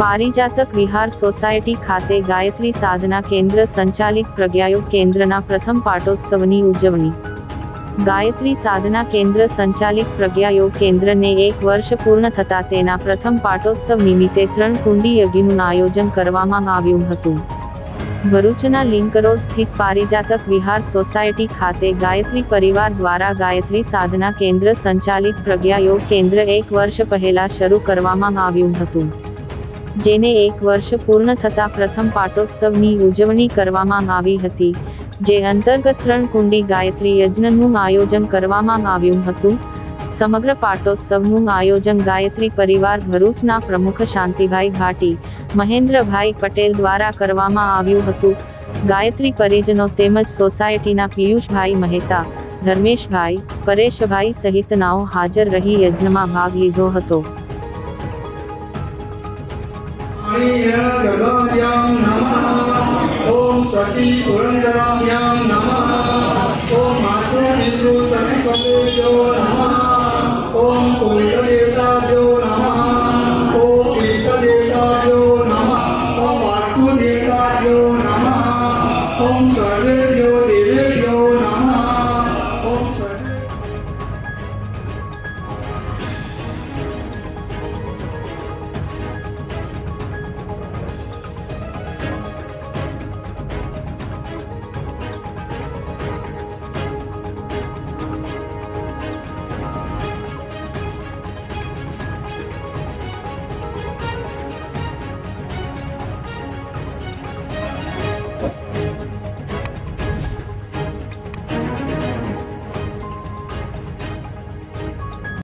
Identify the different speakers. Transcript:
Speaker 1: पारिजातक विहार society खाते गायत्री साधना केंद्र संचालित प्रज्ञायोग केंद्रना प्रथम पाटोत्सवनी उजवणी। गायत्री साधना केंद्र संचालित प्रज्ञायोग केंद्र ने 1 वर्ष पूर्ण थता तेना प्रथम पाटोत्सव निमित्ते 3 कुंडी यज्ञનું आयोजन કરવામાં આવ્યું હતું। ભરૂચના લિંક રોડ સ્થિત પારિજાતક વિહાર સોસાયટી ખાતે ગાયત્રી પરિવાર દ્વારા ગાયત્રી સાધના કેન્દ્ર સંચાલિત પ્રજ્ઞાયોગ કેન્દ્ર 1 વર્ષ પહેલા શરૂ કરવામાં આવ્યું હતું, જેને 1 વર્ષ પૂર્ણ થતા પ્રથમ પાટોત્સવની ઉજવણી કરવામાં આવી હતી, જે અંતર્ગત 3 કુંડી ગાયત્રી યજ્ઞનું આયોજન કરવામાં આવ્યું હતું। સમગ્ર પાટોત્સવનું આયોજન ગાયત્રી પરિવાર ભરૂચના પ્રમુખ શાંતિભાઈ ભાટી, મહેન્દ્રભાઈ પટેલ દ્વારા કરવામાં આવ્યું હતું। ગાયત્રી પરિજનો તેમજ સોસાયટીના પિયુષભાઈ મહેતા, ધર્મેશભાઈ, પરેશભાઈ સહિતનાઓ હાજર રહી યજ્ઞમાં ભાગ લીધો હતો।
Speaker 2: ओम शशि पुरंदराभ्यां नमः। ओम मातृ पितृ सवितृ